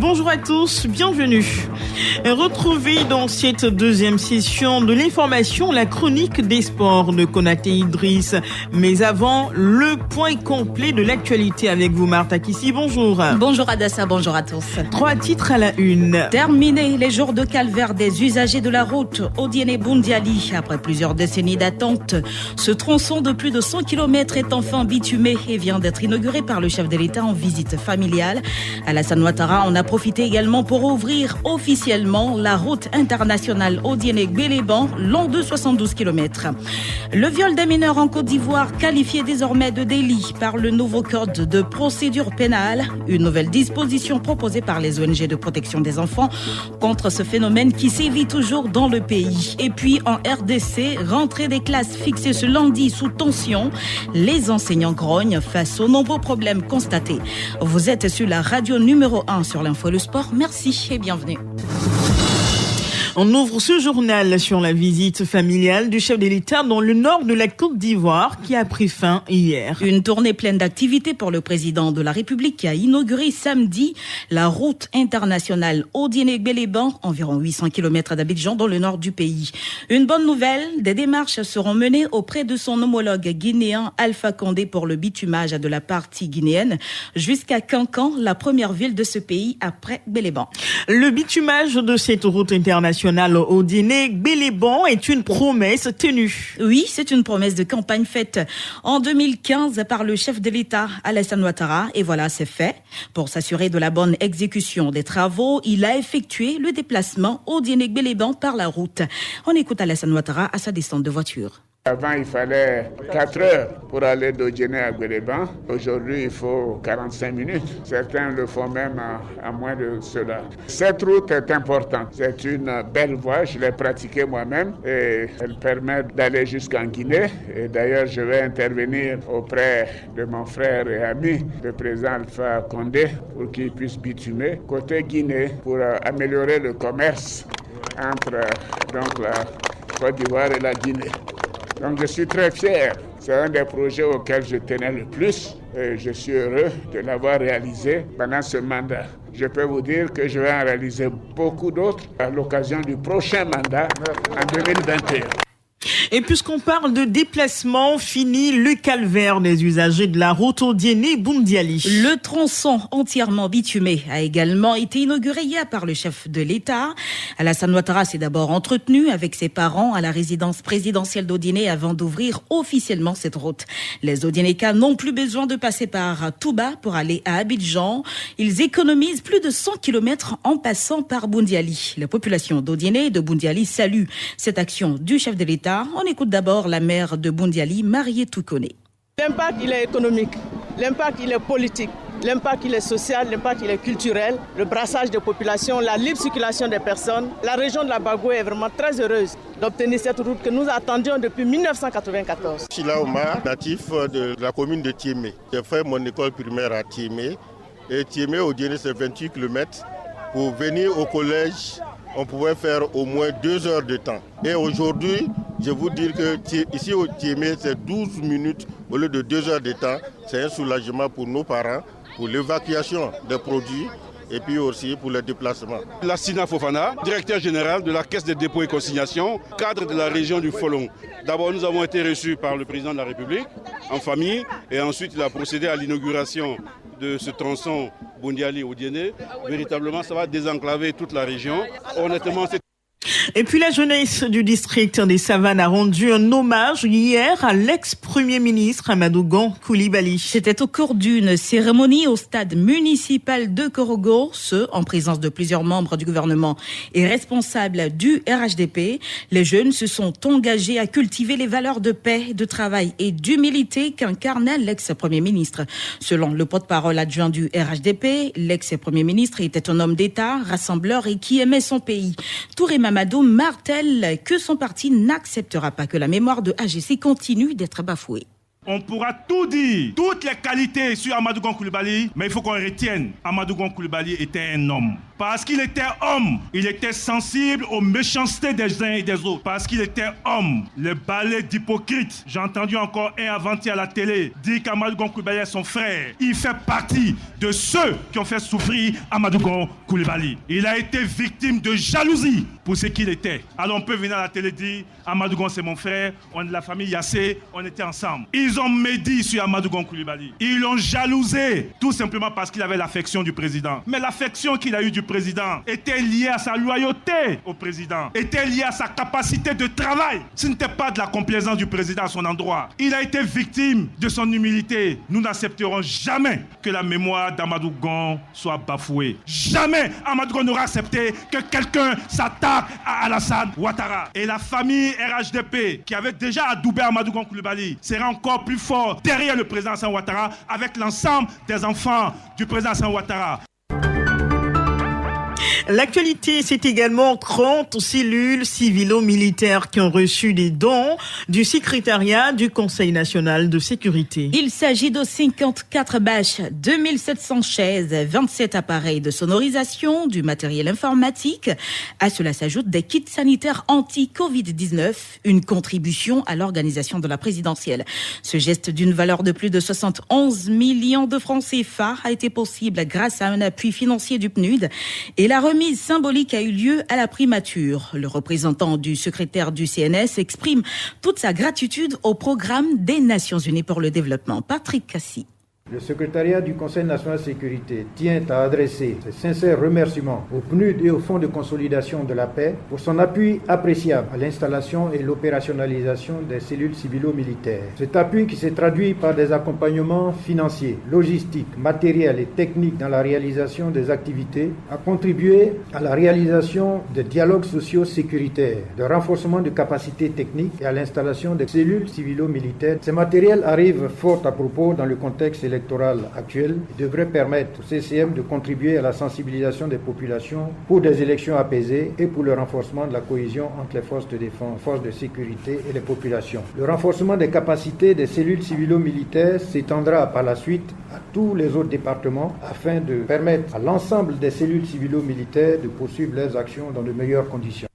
Bonjour à tous, bienvenue. Retrouvez dans cette deuxième session de l'information la chronique des sports de Konaté Idriss. Mais avant, le point complet de l'actualité avec vous, Martha Kissi. Bonjour. Bonjour Adassa, bonjour à tous. 3 titres à la une. Terminé les jours de calvaire des usagers de la route Odiéné-Boundiali. Après plusieurs décennies d'attente, ce tronçon de plus de 100 km est enfin bitumé et vient d'être inauguré par le chef de l'État en visite familiale. Alassane Ouattara en a profité également pour ouvrir officiellement la route internationale Odiéné-Béléban, long de 72 km. Le viol des mineurs en Côte d'Ivoire qualifié désormais de délit par le nouveau code de procédure pénale, une nouvelle disposition proposée par les ONG de protection des enfants contre ce phénomène qui sévit toujours dans le pays. Et puis en RDC, rentrée des classes fixée ce lundi sous tension, les enseignants grognent face aux nombreux problèmes constatés. Vous êtes sur la radio numéro 1 sur l'info et le sport. Merci et bienvenue. On ouvre ce journal sur la visite familiale du chef de l'État dans le nord de la Côte d'Ivoire qui a pris fin hier. Une tournée pleine d'activités pour le président de la République qui a inauguré samedi la route internationale Odiéné-Béléban, environ 800 km d'Abidjan dans le nord du pays. Une bonne nouvelle, des démarches seront menées auprès de son homologue guinéen Alpha Condé pour le bitumage de la partie guinéenne jusqu'à Cancan, la première ville de ce pays après Béléban. Le bitumage de cette route internationale Odiéné-Béléban est une promesse tenue. Oui, c'est une promesse de campagne faite en 2015 par le chef de l'État, Alassane Ouattara. Et voilà, c'est fait. Pour s'assurer de la bonne exécution des travaux, il a effectué le déplacement Odiéné-Béléban par la route. On écoute Alassane Ouattara à sa descente de voiture. Avant, il fallait 4 heures pour aller d'Odiéné à Béléban. Aujourd'hui, il faut 45 minutes. Certains le font même à moins de cela. Cette route est importante. C'est une belle voie. Je l'ai pratiquée moi-même et elle permet d'aller jusqu'en Guinée. Et d'ailleurs, je vais intervenir auprès de mon frère et ami, le président Alpha Condé, pour qu'il puisse bitumer côté Guinée pour améliorer le commerce entre la Côte d'Ivoire et la Guinée. Donc je suis très fier. C'est un des projets auxquels je tenais le plus et je suis heureux de l'avoir réalisé pendant ce mandat. Je peux vous dire que je vais en réaliser beaucoup d'autres à l'occasion du prochain mandat en 2021. Et puisqu'on parle de déplacement, fini le calvaire des usagers de la route Odiéné-Boundiali. Le tronçon entièrement bitumé a également été inauguré hier par le chef de l'État. Alassane Ouattara s'est d'abord entretenu avec ses parents à la résidence présidentielle d'Odiéné avant d'ouvrir officiellement cette route. Les Odiénékas n'ont plus besoin de passer par Touba pour aller à Abidjan. Ils économisent plus de 100 km en passant par Boundiali. La population d'Odiéné et de Boundiali salue cette action du chef de l'État. On écoute d'abord la maire de Boundiali, Marié Toukoné. L'impact, il est économique, l'impact, il est politique, l'impact, il est social, l'impact, il est culturel, le brassage des populations, la libre circulation des personnes. La région de la Bagoué est vraiment très heureuse d'obtenir cette route que nous attendions depuis 1994. Chila Omar, natif de la commune de Thiémé. J'ai fait mon école primaire à Thiémé. Et Thiémé, Odiéné, c'est 28 km. Pour venir au collège, on pouvait faire au moins 2 heures de temps. Et aujourd'hui, je vous dire que ici au Thiémé, c'est 12 minutes au lieu de 2 heures de temps. C'est un soulagement pour nos parents, pour l'évacuation des produits et puis aussi pour le déplacement. Lassina Fofana, directeur général de la Caisse des dépôts et consignations, cadre de la région du Folon. D'abord, nous avons été reçus par le président de la République en famille et ensuite il a procédé à l'inauguration de ce tronçon Boundiali-Odiéné. Véritablement, ça va désenclaver toute la région. Honnêtement, c'est... Et puis la jeunesse du district des Savanes a rendu un hommage hier à l'ex-premier ministre Amadou Gon Coulibaly. C'était au cours d'une cérémonie au stade municipal de Korogo, ce en présence de plusieurs membres du gouvernement et responsables du RHDP. Les jeunes se sont engagés à cultiver les valeurs de paix, de travail et d'humilité qu'incarnait l'ex-premier ministre. Selon le porte-parole adjoint du RHDP, l'ex-premier ministre était un homme d'État, rassembleur et qui aimait son pays. Touré Mamadou martèle que son parti n'acceptera pas que la mémoire de AGC continue d'être bafouée. On pourra tout dire, toutes les qualités sur Amadou Gon Coulibaly, mais il faut qu'on retienne, Amadou Gon Coulibaly était un homme. Parce qu'il était homme, il était sensible aux méchancetés des uns et des autres. Parce qu'il était homme, les balais d'hypocrites. J'ai entendu encore un avant-hier à la télé dire qu'Amadou Gon Coulibaly est son frère. Il fait partie de ceux qui ont fait souffrir Amadou Gon Coulibaly. Il a été victime de jalousie pour ce qu'il était. Alors on peut venir à la télé dire Amadou Gon c'est mon frère, on est de la famille Yassé, on était ensemble. Ils ont médit sur Amadou Gon Coulibaly. Ils l'ont jalousé tout simplement parce qu'il avait l'affection du président. Mais l'affection qu'il a eue du président était liée à sa loyauté au président, était liée à sa capacité de travail. Ce n'était pas de la complaisance du président à son endroit. Il a été victime de son humilité. Nous n'accepterons jamais que la mémoire d'Amadou Gon soit bafouée. Jamais Amadou Gon n'aura accepté que quelqu'un s'attaque à Alassane Ouattara. Et la famille RHDP, qui avait déjà adoubé Amadou Gon Coulibaly, sera encore plus fort derrière le président Alassane Ouattara avec l'ensemble des enfants du président Alassane Ouattara. L'actualité, c'est également 30 cellules civilo-militaires qui ont reçu des dons du secrétariat du Conseil national de sécurité. Il s'agit de 54 bâches, 2700 chaises, 27 appareils de sonorisation, du matériel informatique. À cela s'ajoutent des kits sanitaires anti-Covid-19, une contribution à l'organisation de la présidentielle. Ce geste d'une valeur de plus de 71 millions de francs CFA a été possible grâce à un appui financier du PNUD et la remise symbolique a eu lieu à la primature. Le représentant du secrétaire du CNS exprime toute sa gratitude au programme des Nations Unies pour le développement. Patrick Cassi. Le secrétariat du Conseil national de sécurité tient à adresser ses sincères remerciements au PNUD et au Fonds de consolidation de la paix pour son appui appréciable à l'installation et l'opérationnalisation des cellules civilo-militaires. Cet appui qui s'est traduit par des accompagnements financiers, logistiques, matériels et techniques dans la réalisation des activités a contribué à la réalisation des dialogues sociaux sécuritaires, de renforcement de capacités techniques et à l'installation des cellules civilo-militaires. Ces matériels arrivent fort à propos dans le contexte électoral actuel et devrait permettre au CCM de contribuer à la sensibilisation des populations pour des élections apaisées et pour le renforcement de la cohésion entre les forces de défense, forces de sécurité et les populations. Le renforcement des capacités des cellules civilo-militaires s'étendra par la suite à tous les autres départements afin de permettre à l'ensemble des cellules civilo-militaires de poursuivre leurs actions dans de meilleures conditions.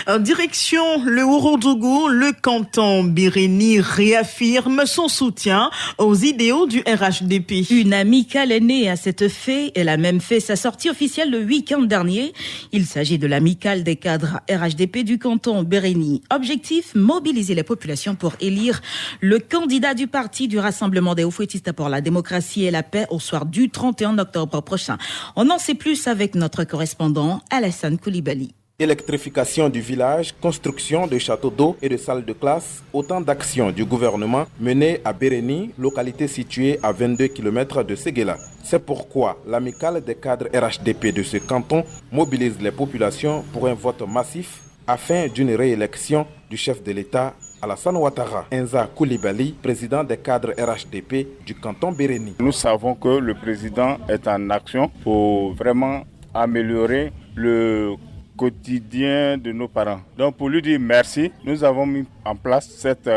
En direction le Ourodougou, le canton Béréni réaffirme son soutien aux idéaux du RHDP. Une amicale est née à cet effet. Elle a même fait sa sortie officielle le week-end dernier. Il s'agit de l'amicale des cadres RHDP du canton Béréni. Objectif, mobiliser les populations pour élire le candidat du parti du Rassemblement des Hauts-Fouettistes pour la démocratie et la paix au soir du 31 octobre prochain. On en sait plus avec notre correspondant Alassane Coulibaly. Électrification du village, construction de châteaux d'eau et de salles de classe, autant d'actions du gouvernement menées à Béréni, localité située à 22 km de Séguéla. C'est pourquoi l'amicale des cadres RHDP de ce canton mobilise les populations pour un vote massif afin d'une réélection du chef de l'État Alassane Ouattara. Enza Coulibaly, président des cadres RHDP du canton Béréni. Nous savons que le président est en action pour vraiment améliorer le quotidien de nos parents. Donc pour lui dire merci, nous avons mis en place cette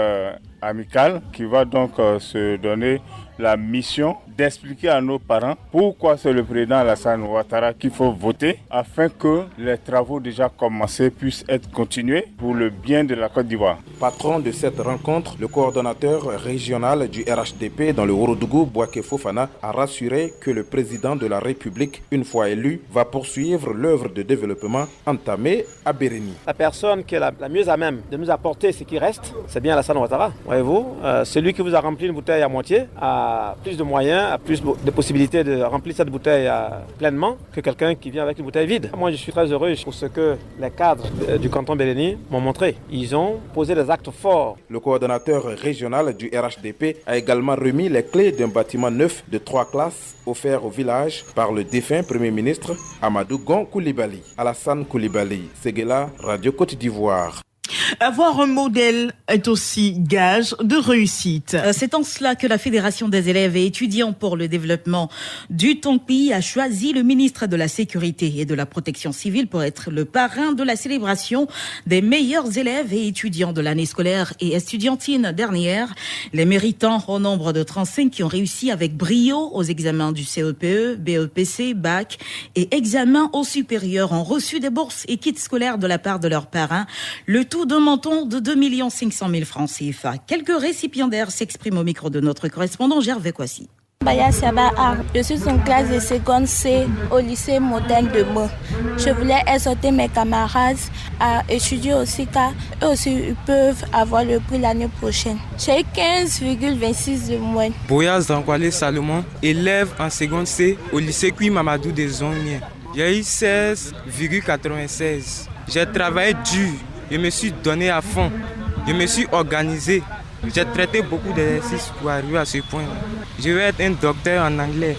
amicale qui va donc se donner la mission d'expliquer à nos parents pourquoi c'est le président Alassane Ouattara qu'il faut voter afin que les travaux déjà commencés puissent être continués pour le bien de la Côte d'Ivoire. Patron de cette rencontre, le coordonnateur régional du RHDP dans le Ourodougou, Bouaké Fofana, a rassuré que le président de la République, une fois élu, va poursuivre l'œuvre de développement entamée à Béréni. La personne qui est la mieux à même de nous apporter ce qui reste, c'est bien Alassane Ouattara. Voyez-vous, celui qui vous a rempli une bouteille à moitié a plus de moyens, a plus de possibilités de remplir cette bouteille pleinement que quelqu'un qui vient avec une bouteille vide. Moi, je suis très heureux pour ce que les cadres du canton Béréni m'ont montré. Ils ont posé des actes forts. Le coordonnateur régional du RHDP a également remis les clés d'un bâtiment neuf de 3 classes offert au village par le défunt Premier ministre Amadou Gon Coulibaly. Alassane Coulibaly, Séguéla, Radio Côte d'Ivoire. Avoir un modèle est aussi gage de réussite. C'est en cela que la Fédération des élèves et étudiants pour le développement du Tonpi a choisi le ministre de la Sécurité et de la Protection civile pour être le parrain de la célébration des meilleurs élèves et étudiants de l'année scolaire et estudiantine dernière. Les méritants au nombre de 35 qui ont réussi avec brio aux examens du CEPE, BEPC, BAC et examens au supérieur ont reçu des bourses et kits scolaires de la part de leurs parrains. Le tout d'un montant de 2 500 000 francs CFA. Quelques récipiendaires s'expriment au micro de notre correspondant Gervais Kwasi. Je suis en classe de seconde C au lycée moderne de Meaux. Je voulais exhorter mes camarades à étudier aussi car eux aussi ils peuvent avoir le prix l'année prochaine. J'ai eu 15,26 de moyenne. Boyaz Dankwale Salomon, élève en seconde C au lycée Kui Mamadou des Zonniers. J'ai eu 16,96. J'ai travaillé dur, je me suis donné à fond, je me suis organisé. J'ai traité beaucoup d'exercices pour arriver à ce point. Je vais être un docteur en anglais.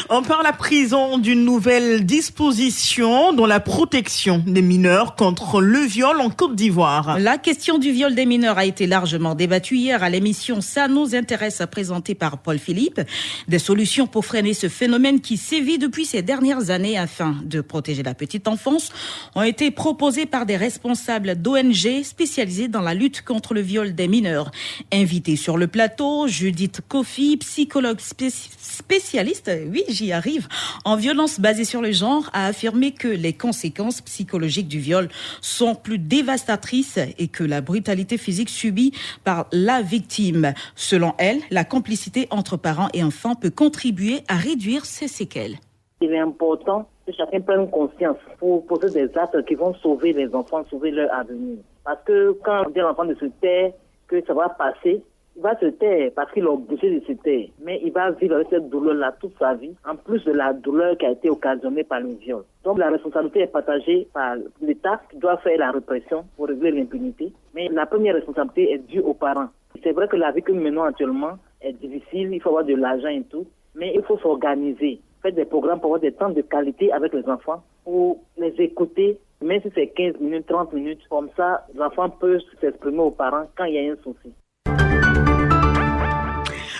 On parle à présent d'une nouvelle disposition dans la protection des mineurs contre le viol en Côte d'Ivoire. La question du viol des mineurs a été largement débattue hier à l'émission Ça nous intéresse, présentée par Paul Philippe. Des solutions pour freiner ce phénomène qui sévit depuis ces dernières années afin de protéger la petite enfance ont été proposées par des responsables d'ONG spécialisés dans la lutte contre le viol des mineurs. Invitée sur le plateau, Judith Kofi, psychologue spécialiste, oui, j'y arrive, en violence basée sur le genre, a affirmé que les conséquences psychologiques du viol sont plus dévastatrices et que la brutalité physique subie par la victime. Selon elle, la complicité entre parents et enfants peut contribuer à réduire ces séquelles. Il est important que chacun prenne conscience pour poser des actes qui vont sauver les enfants, sauver leur avenir. Parce que quand on dit à l'enfant de se taire, que ça va passer, il va se taire parce qu'il est obligé de se taire. Mais il va vivre avec cette douleur-là toute sa vie, en plus de la douleur qui a été occasionnée par le viol. Donc la responsabilité est partagée par l'État qui doit faire la répression pour régler l'impunité. Mais la première responsabilité est due aux parents. C'est vrai que la vie que nous menons actuellement est difficile, il faut avoir de l'argent et tout, mais il faut s'organiser. Faire des programmes pour avoir des temps de qualité avec les enfants, pour les écouter, même si c'est 15 minutes, 30 minutes. Comme ça, les enfants peuvent s'exprimer aux parents quand il y a un souci.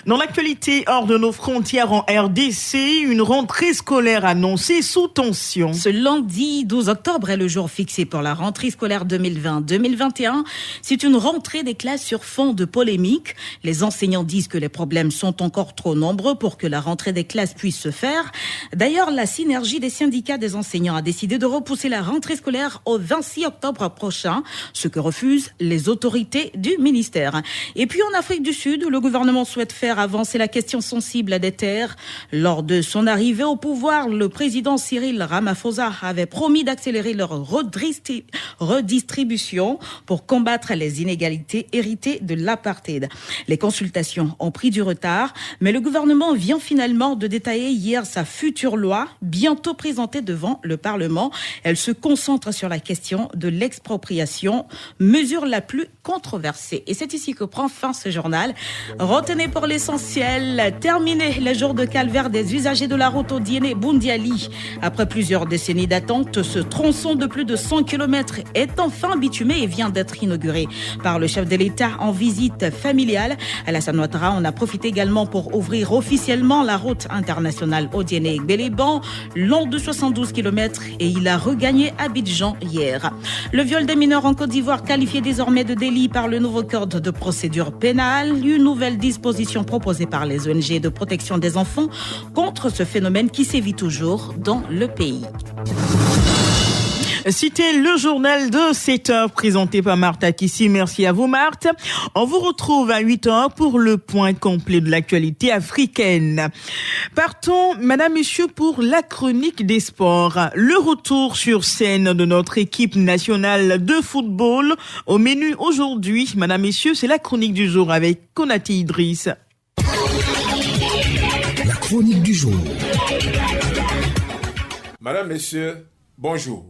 Dans l'actualité hors de nos frontières en RDC, une rentrée scolaire annoncée sous tension. Ce lundi 12 octobre est le jour fixé pour la rentrée scolaire 2020-2021. C'est une rentrée des classes sur fond de polémique. Les enseignants disent que les problèmes sont encore trop nombreux pour que la rentrée des classes puisse se faire. D'ailleurs, la synergie des syndicats des enseignants a décidé de repousser la rentrée scolaire au 26 octobre prochain, ce que refusent les autorités du ministère. Et puis en Afrique du Sud, le gouvernement souhaite faire avancer la question sensible des terres. Lors de son arrivée au pouvoir, le président Cyril Ramaphosa avait promis d'accélérer leur redistribution pour combattre les inégalités héritées de l'apartheid. Les consultations ont pris du retard, mais le gouvernement vient finalement de détailler hier sa future loi, bientôt présentée devant le Parlement. Elle se concentre sur la question de l'expropriation, mesure la plus controversée. Et c'est ici que prend fin ce journal. Retenez pour l'essentiel, terminé les jours de calvaire des usagers de la route Odiéné-Bundiali. Après plusieurs décennies d'attente, ce tronçon de plus de 100 km est enfin bitumé et vient d'être inauguré par le chef de l'État en visite familiale. Alassane Ouattara en a profité également pour ouvrir officiellement la route internationale Odiéné-Béléban, long de 72 km, et il a regagné Abidjan hier. Le viol des mineurs en Côte d'Ivoire qualifié désormais de délit par le nouveau code de procédure pénale, une nouvelle disposition proposée par les ONG de protection des enfants contre ce phénomène qui sévit toujours dans le pays. C'était le journal de 7h présenté par Martha Kissi. Merci à vous, Marthe. On vous retrouve à 8h pour le point complet de l'actualité africaine. Partons, madame, monsieur, pour la chronique des sports. Le retour sur scène de notre équipe nationale de football. Au menu aujourd'hui, madame, messieurs, c'est la chronique du jour avec Konaté Idriss. La chronique du jour. Madame, messieurs, bonjour.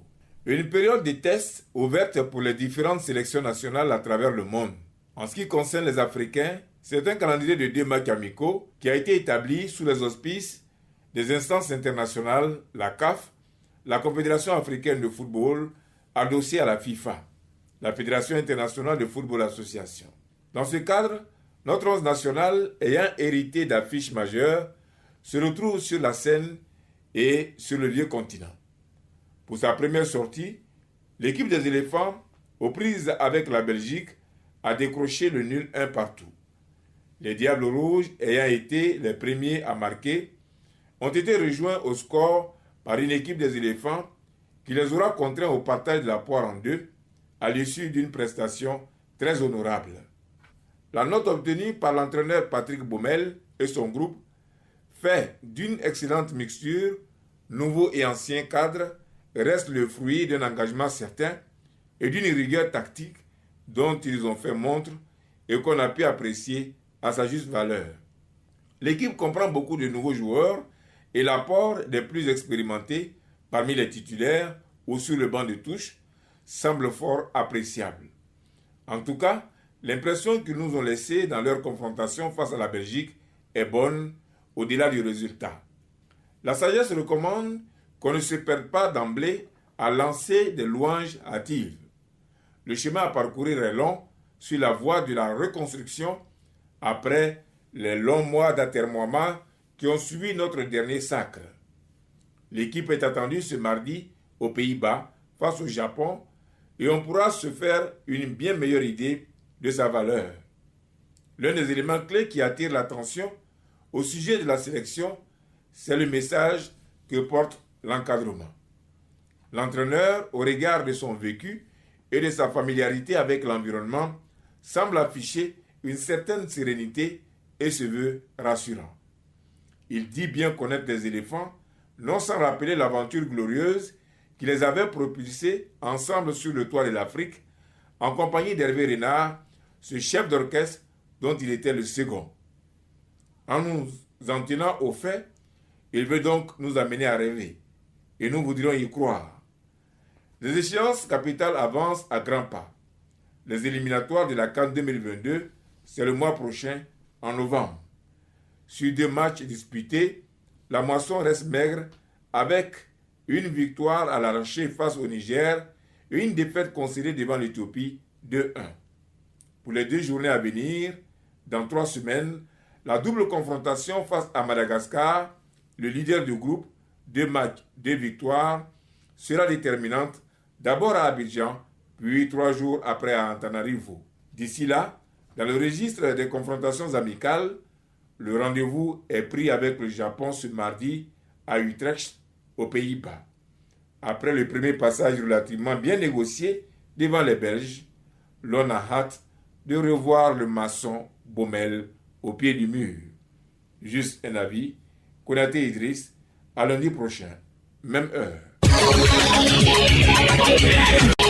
Une période de tests ouverte pour les différentes sélections nationales à travers le monde. En ce qui concerne les Africains, c'est un calendrier de 2 matchs amicaux qui a été établi sous les auspices des instances internationales, la CAF, la Confédération africaine de football, adossée à la FIFA. la Fédération internationale de football association. Dans ce cadre, notre 11 national, ayant hérité d'affiches majeures, se retrouve sur la scène et sur le vieux continent. Pour sa première sortie, l'équipe des éléphants, aux prises avec la Belgique, a décroché le nul 1 partout. Les Diables Rouges, ayant été les premiers à marquer, ont été rejoints au score par une équipe des éléphants qui les aura contraints au partage de la poire en deux à l'issue d'une prestation très honorable. La note obtenue par l'entraîneur Patrick Baumel et son groupe fait d'une excellente mixture, nouveaux et anciens cadres, reste le fruit d'un engagement certain et d'une rigueur tactique dont ils ont fait montre et qu'on a pu apprécier à sa juste valeur. L'équipe comprend beaucoup de nouveaux joueurs et l'apport des plus expérimentés parmi les titulaires ou sur le banc de touche semble fort appréciable. En tout cas, l'impression qu'ils nous ont laissée dans leur confrontation face à la Belgique est bonne au-delà du résultat. La sagesse recommande qu'on ne se perde pas d'emblée à lancer des louanges hâtives. Le chemin à parcourir est long sur la voie de la reconstruction après les longs mois d'atermoiement qui ont suivi notre dernier sacre. L'équipe est attendue ce mardi aux Pays-Bas face au Japon et on pourra se faire une bien meilleure idée de sa valeur. L'un des éléments clés qui attire l'attention au sujet de la sélection, c'est le message que porte l'encadrement. L'entraîneur, au regard de son vécu et de sa familiarité avec l'environnement, semble afficher une certaine sérénité et se veut rassurant. Il dit bien connaître les éléphants, non sans rappeler l'aventure glorieuse qui les avait propulsés ensemble sur le toit de l'Afrique, en compagnie d'Hervé Renard, ce chef d'orchestre dont il était le second. En nous en tenant au fait, il veut donc nous amener à rêver, et nous voudrions y croire. Les échéances capitales avancent à grands pas. Les éliminatoires de la CAN 2022, c'est le mois prochain, en novembre. Sur 2 matchs disputés, la moisson reste maigre avec une victoire à l'arraché face au Niger et une défaite concédée devant l'Éthiopie 2-1. Pour les 2 journées à venir, dans 3 semaines, la double confrontation face à Madagascar, le leader du groupe, 2 matchs, 2 victoires, sera déterminante d'abord à Abidjan, puis 3 jours après à Antananarivo. D'ici là, dans le registre des confrontations amicales, le rendez-vous est pris avec le Japon ce mardi à Utrecht, aux Pays-Bas. Après le premier passage relativement bien négocié devant les Belges, l'on a hâte de revoir le maçon Baumel au pied du mur. Juste un avis, Konaté Idriss, à lundi prochain, même heure.